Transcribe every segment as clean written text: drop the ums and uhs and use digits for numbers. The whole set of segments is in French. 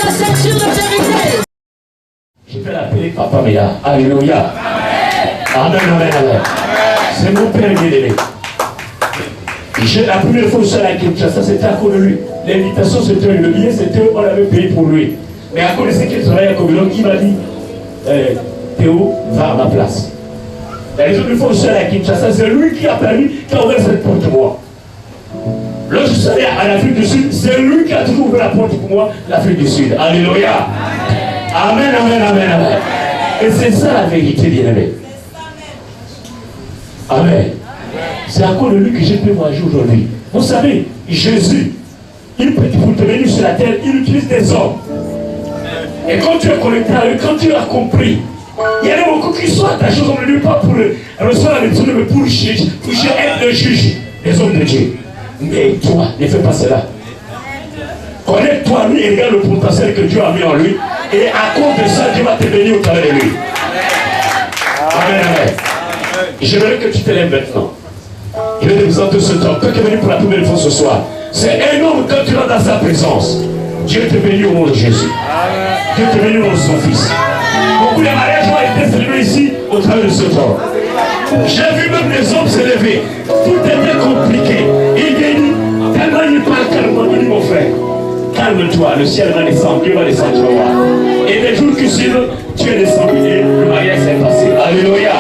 la ceinture de vérité. Je vais l'appeler Papa Mea. Alléluia. Amen, amen, amen. C'est mon père bien-aimé. La première fois où je suis allé à Kinshasa, c'était à cause de lui. L'invitation, c'était le billet, c'était on avait payé pour lui. Mais à cause de ce qu'il travaillait à Communauté, il m'a dit Théo, va à ma place. La raison du fois où je suis allé à Kinshasa, c'est lui qui a permis, qui a ouvert cette porte pour moi. Lorsque je suis allé à l'Afrique du Sud, c'est lui qui a toujours ouvert la porte pour moi, l'Afrique du Sud. Alléluia. Amen, amen, amen, amen. Et c'est ça la vérité, bien-aimé. Amen. C'est à cause de lui que je peux voyager aujourd'hui. Vous savez, Jésus, pour te venir sur la terre, il utilise des hommes. Et quand tu es connecté à lui, quand tu as compris, il y en a beaucoup qui sont attachés aux hommes de Dieu, pas pour recevoir la médecine, mais pour être le juge des hommes de Dieu. Mais toi, ne fais pas cela. Connais-toi lui et regarde le potentiel que Dieu a mis en lui. Et à cause de ça, Dieu va te bénir au travers de lui. Amen, amen. J'aimerais que tu te lèves maintenant. Je vais te présenter ce temps. Toi qui es venu pour la première fois ce soir, c'est énorme quand tu vas dans sa présence. Dieu te bénit au nom de Jésus. Dieu te bénit au nom de son Fils. Beaucoup de mariages ont été célébrés ici au travers de ce temps. J'ai vu même les hommes se lever. Tout était compliqué. Il bénit. Tellement il parle calmement. Il dit mon frère, calme-toi. Le ciel va descendre. Dieu va descendre. Tu vas voir. Et les jours qui suivent, tu es descendu et le mariage s'est passé. Alléluia.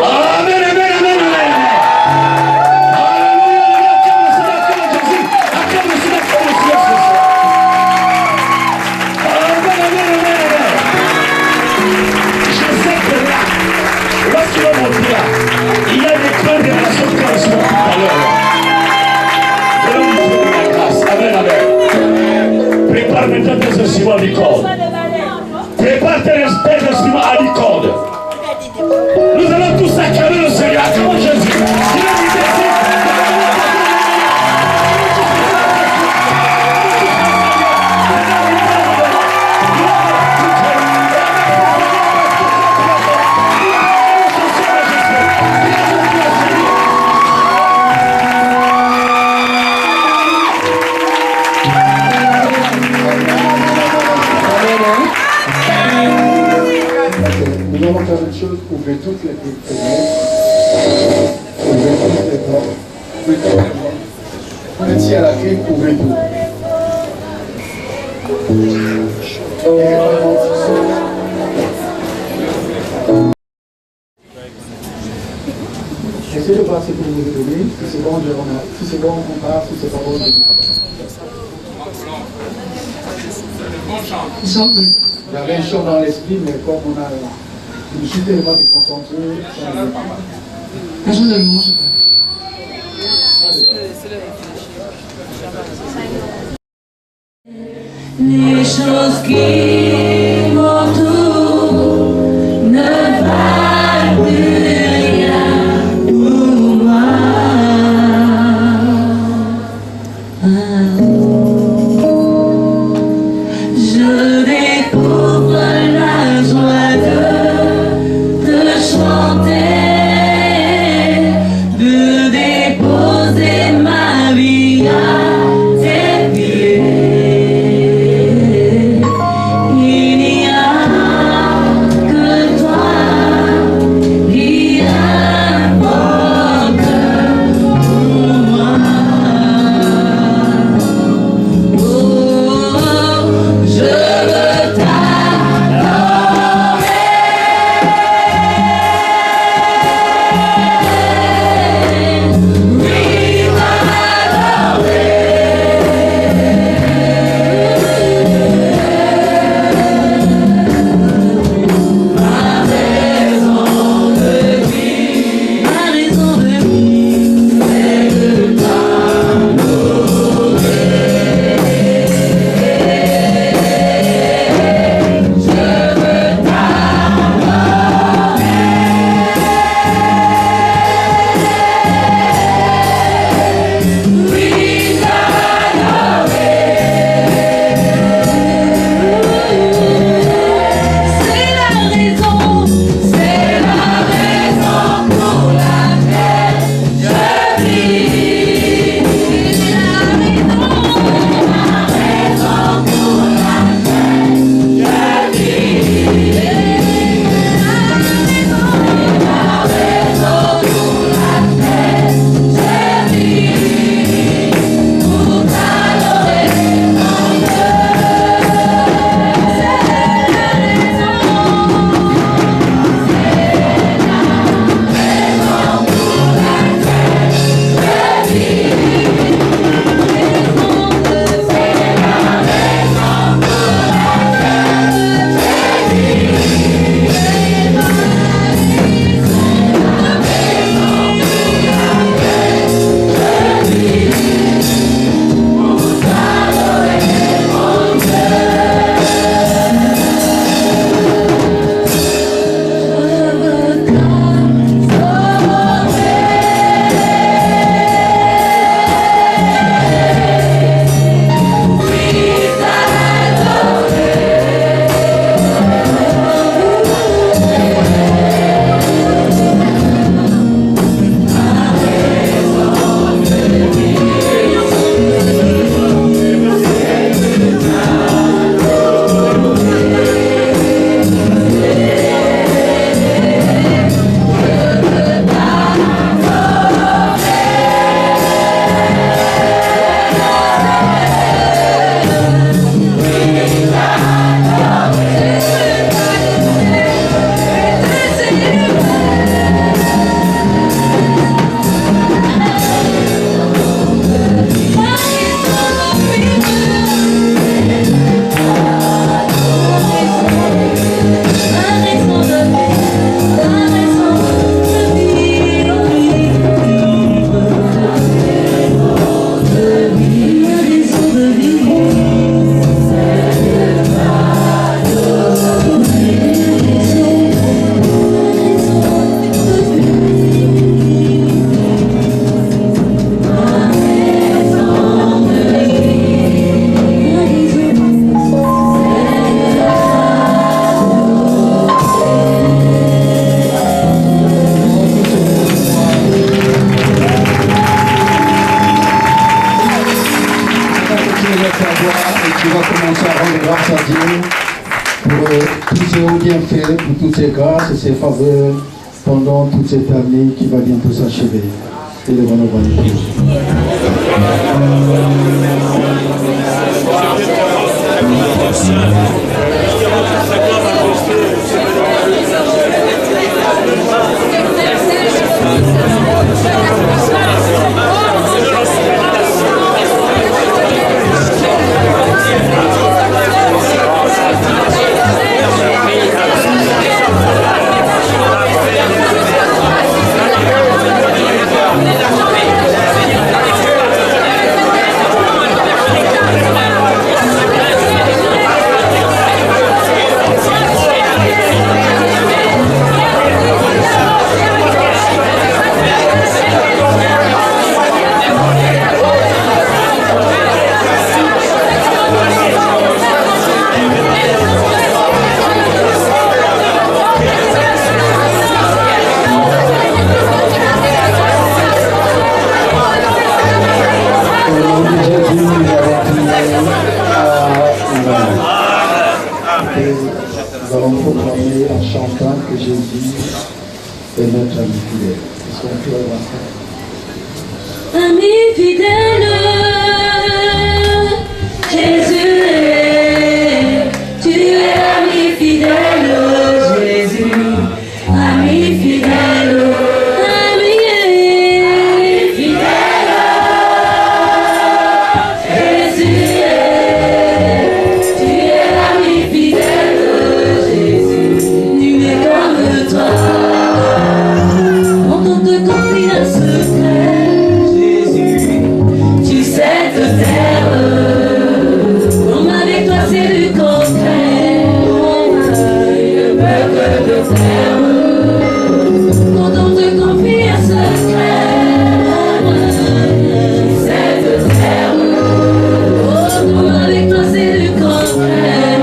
Amen. Il y a des plans de relations qui sont tout à l'heure. Amen, amen. Prépare maintenant tes instruments à l'icône. Prépare tes instruments à l'icône. Nous allons tous acclamer le Seigneur. Acclamons Jésus. Nous allons faire une chose, ouvrez toutes les fenêtres, ouvrez toutes les portes, ouvrez toutes les portes. Vous étiez à la clé, ouvrez tout. Essayez de voir ce que vous voulez donner. Si c'est bon, si c'est bon, on part. Si c'est pas bon, on il y avait un chant dans l'esprit, mais comme on a je suis tellement déconcentré, ça ne veut pas mal. Les choses qui m'entourent ne valent plus rien pour moi. Je découvre la joie de chanter, de déposer ma vie à tes pieds. pour tous ces hauts bienfaits, pour toutes ces grâces et ces faveurs pendant toute cette année qui va bientôt s'achever. Et le bon Nous allons proclamer en chantant que Jésus est notre ami fidèle. Est-ce qu'on peut avoir ça? Ami fidèle, Jésus est, tu es ami fidèle, Jésus, ami fidèle, ami fidèle, Jésus est, tu es ami fidèle, Jésus, tu es comme toi, on te confie un secret. Tu sais te taire, comme avec toi c'est du concret. Le peuple de terre, quand on te confie un secret, tu sais te taire, comme avec toi c'est du concret.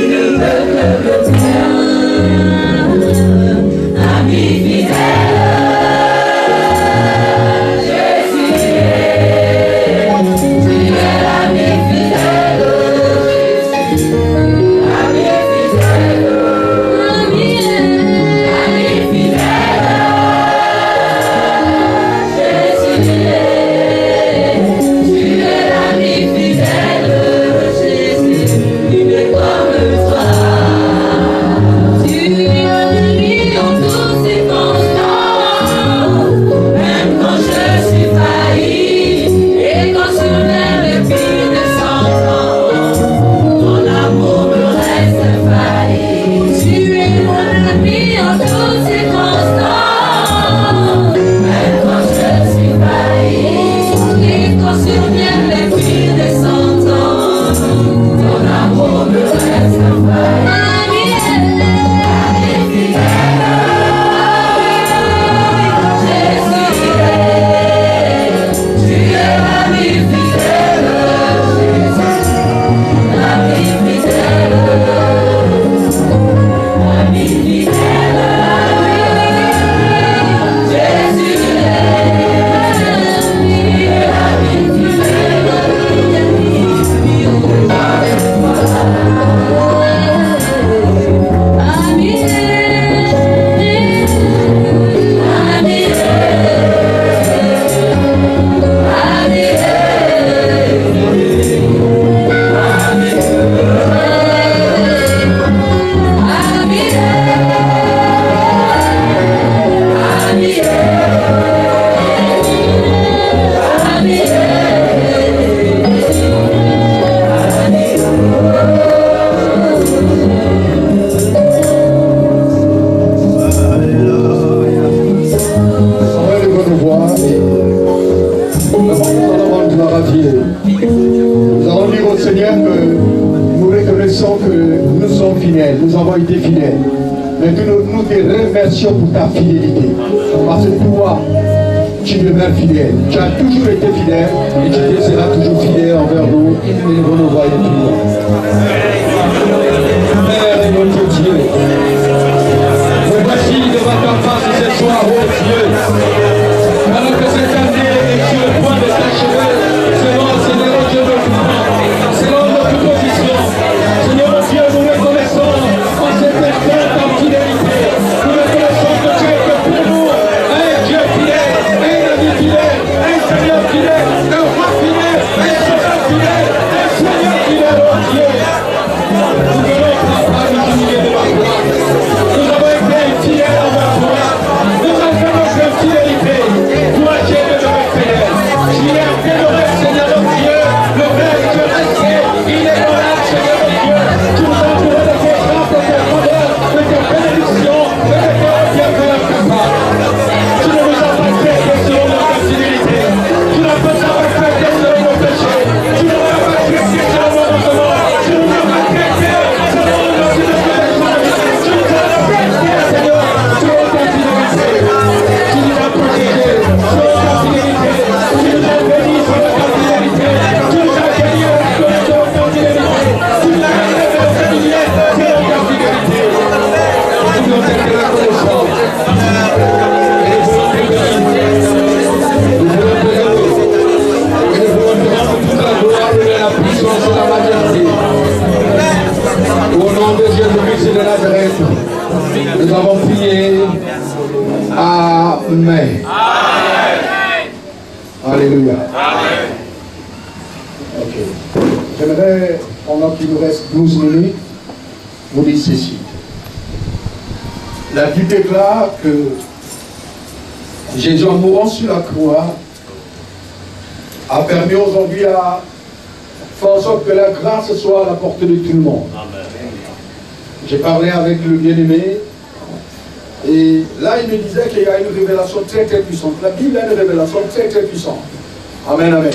Le peuple de terre, ami fidèle. Nous allons dire au Seigneur que nous reconnaissons que nous sommes fidèles, nous avons été fidèles. Mais que nous te remercions pour ta fidélité. Parce que toi, tu demeures fidèle. Tu as toujours été fidèle et tu te seras toujours fidèle envers nous et nous nous voyons toujours. Père et notre Dieu, nous voici devant ta face ce soir, oh Dieu. Alors que cette année est sur le point de s'achever, selon Seigneur Dieu de tout, selon notre position, Seigneur Dieu. Nous avons été fidèles envers toi. Nous avons fait notre fidélité. Toi, Dieu de notre Père. Tu es dévoré, Seigneur notre Dieu. Le Père que resté, il est dans l'âme, Seigneur notre Dieu. Tu nous as entouré de tes grâces, de tes bonheurs, de tes bénédictions, de tes bienfaits incapables. Tu ne nous as pas traité selon notre fidélité. Tu n'as pas traité selon nos péchés. Tu ne nous as pas traité selon nos manquements. Tu ne nous as pas traité selon nos innocences. Tu nous as traité, Seigneur, selon ta fidélité. Tu nous as protégés selon ta fidélité. Tu nous as bénis selon ta fidélité. Tu nous as bénis selon ta fidélité. Tu nous as révélé selon ta fidélité. Nous nous sommes reconnaissants. Au nom de Jésus-Christ de Nazareth, nous avons prié. Amen. Alléluia. Ok. J'aimerais, pendant qu'il nous reste 12 minutes, vous dire ceci. La Bible déclare que Jésus, en mourant sur la croix, a permis aujourd'hui à faire en sorte que la grâce soit à la portée de tout le monde. J'ai parlé avec le bien-aimé et là il me disait qu'il y a une révélation très très puissante. La Bible a une révélation très très puissante. Amen, amen.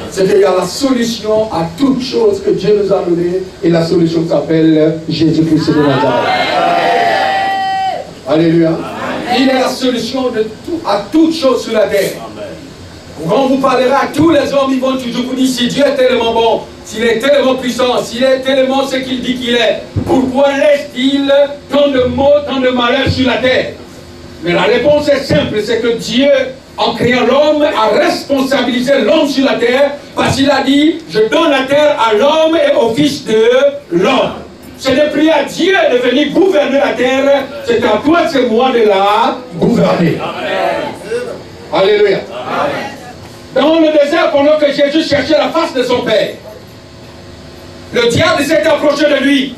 C'est qu'il y a la solution à toute chose que Dieu nous a donnée et la solution s'appelle Jésus-Christ de Nazareth. Alléluia. Il est la solution à toute chose sur la terre. Quand on vous parlera à tous les hommes, ils vont toujours vous dire si Dieu est tellement bon, s'il est tellement puissant, s'il est tellement ce qu'il dit qu'il est, pourquoi laisse-t-il tant de maux, tant de malheurs sur la terre? Mais la réponse est simple, c'est que Dieu, en créant l'homme, a responsabilisé l'homme sur la terre, parce qu'il a dit, je donne la terre à l'homme et au fils de l'homme. C'est de prier à Dieu de venir gouverner la terre, c'est à toi, c'est moi de la gouverner. Amen. Alléluia. Amen. Dans le désert, pendant que Jésus cherchait la face de son Père, le diable s'est approché de lui.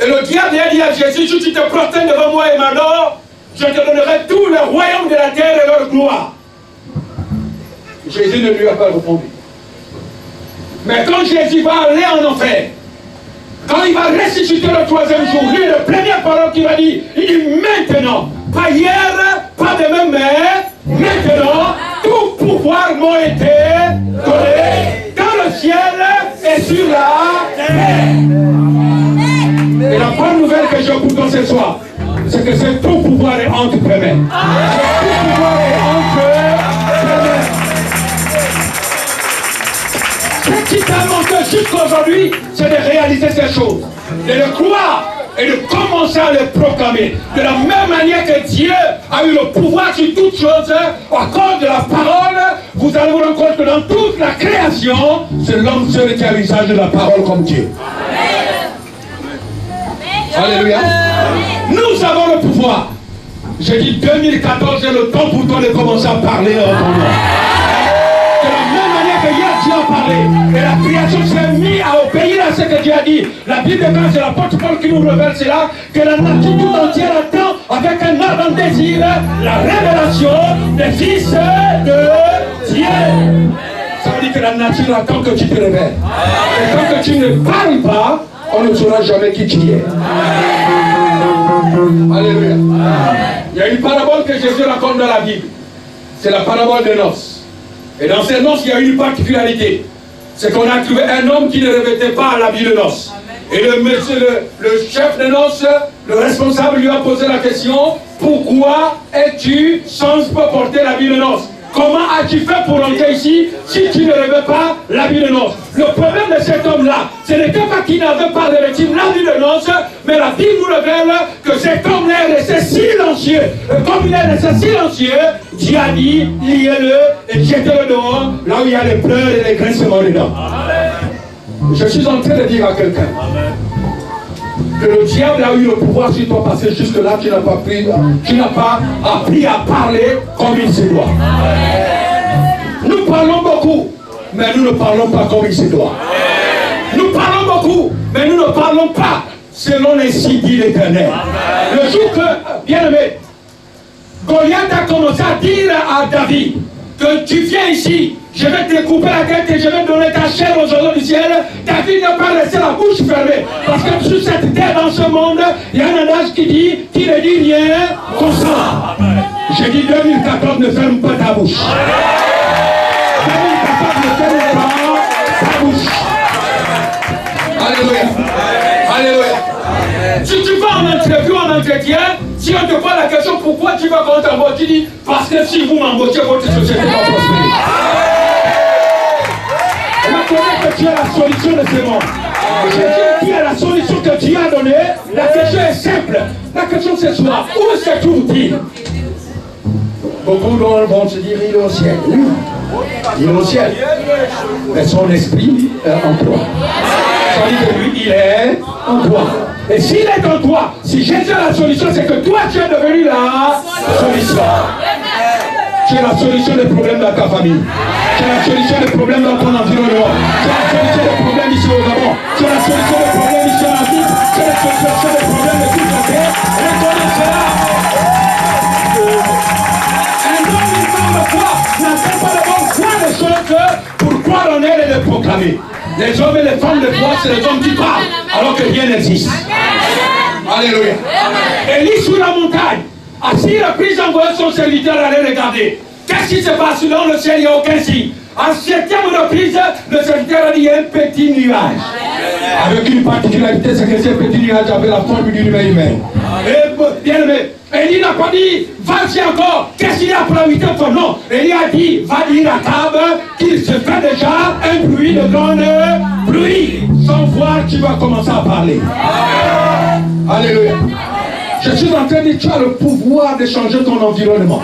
Et le diable a dit à Jésus, si tu te prosternes devant moi et m'adores, je te donnerai tout le royaume de la terre et leur gloire. Jésus ne lui a pas répondu. Mais quand Jésus va aller en enfer, quand il va ressusciter le troisième jour, lui, la première parole qu'il va dire, il dit maintenant, pas hier, pas demain, mais maintenant, tout pouvoir m'a été donné dans le ciel et sur la terre. Et la bonne nouvelle que j'ai pour toi ce soir, c'est que ce tout pouvoir est entre tes mains. Ce tout pouvoir est entre tes mains. Ce qui t'a manqué jusqu'aujourd'hui, c'est de réaliser ces choses, de le croire et de commencer à le proclamer. De la même manière que Dieu a eu le pouvoir sur toutes choses, à cause de la parole, vous allez vous rendre compte que dans toute la création, c'est l'homme seul qui a l'usage de la parole comme Dieu. Amen. Alléluia. Nous avons le pouvoir. J'ai dit 2014, c'est le temps pour toi de commencer à parler en ton nom. De la même manière que hier Dieu a parlé, et la création s'est mise à obéir à ce que Dieu a dit. La Bible, c'est l'apôtre Paul qui nous révèle cela, que la nature tout entière attend avec un ardent désir la révélation des fils de Dieu. Ça veut dire que la nature attend que tu te révèles. Et tant que tu ne parles pas, on ne saura jamais qui tu es. Alléluia. Il y a une parabole que Jésus raconte dans la Bible. C'est la parabole des noces. Et dans ces noces, il y a une particularité. C'est qu'on a trouvé un homme qui ne revêtait pas l'habit de noces. Et le chef de noces, le responsable, lui a posé la question, pourquoi es-tu sans porter l'habit de noces? Comment as-tu fait pour entrer ici si tu ne revêts pas l'habit de noces? Le problème de cet homme-là, ce n'était pas qu'il n'avait pas revêtu l'habit de noces, mais la Bible nous révèle que cet homme-là est resté silencieux. Et comme il est resté silencieux, Dieu a dit, liez-le et jetez-le dehors, là où il y a les pleurs et les grincements dedans. Je suis en train de dire à quelqu'un que le diable a eu le pouvoir sur toi parce que jusque-là, tu n'as pas appris à parler comme il se doit. Nous parlons beaucoup, mais nous ne parlons pas comme il se doit. Nous parlons beaucoup, mais nous ne ferons pas selon ainsi dit l'Éternel. Le jour que, bien aimé, Goliath a commencé à dire à David que tu viens ici, je vais te couper la tête et je vais donner ta chair aux oiseaux du ciel. David n'a pas laissé la bouche fermée. Parce que sur cette terre, dans ce monde, il y a un adage qui dit, qui ne dit rien, consent. J'ai dit 2014, ne ferme pas ta bouche. 2014, ne ferme pas ta bouche. Alléluia. Alléluia. Si tu vas en interview, en entretien, si on te pose la question pourquoi tu vas contre t'embaucher, tu dis parce que si vous m'embauchez, votre société va prospérer. Reconnaît que tu as la solution de ce monde. Jésus dit à la solution que tu as donnée, la question est simple. La question c'est soit, où se trouve-t-il? Beaucoup vont se dire il est au ciel. Oui, il est au ciel. Mais son esprit est en toi. Ça dit que lui, il est en toi. Et s'il est en toi, si Jésus a la solution, c'est que toi, tu es devenu la solution. Tu es la solution des problèmes dans ta famille. Tu es la solution des problèmes dans ton environnement. Tu es la solution des problèmes ici au Gabon. Tu es la solution des problèmes ici en Afrique. Tu es la solution des problèmes de toute la terre. Reconnais cela. Un homme, une femme de foi n'attend pas de bonne foi des choses pour croire en elle et les proclamer. Les hommes et les femmes de foi, c'est les hommes qui parlent alors que rien n'existe. Alléluia. Élie sur la montagne, assis reprise envoyé son serviteur aller regarder. Qu'est-ce qui se passe dans le ciel? Il n'y a aucun signe. En 7e reprise, le serviteur a dit il y a un petit nuage. Avec une particularité, c'est que ce petit nuage avait la forme d'une main humaine. Et bien aimé, Élie n'a pas dit vas-y encore, qu'est-ce qu'il y a pour la 8e fois? Non, Élie a dit va dire à Akab qu'il se fait déjà un bruit de grande pluie. Sans voir, tu vas commencer à parler. Alléluia. Je suis en train de dire tu as le pouvoir de changer ton environnement.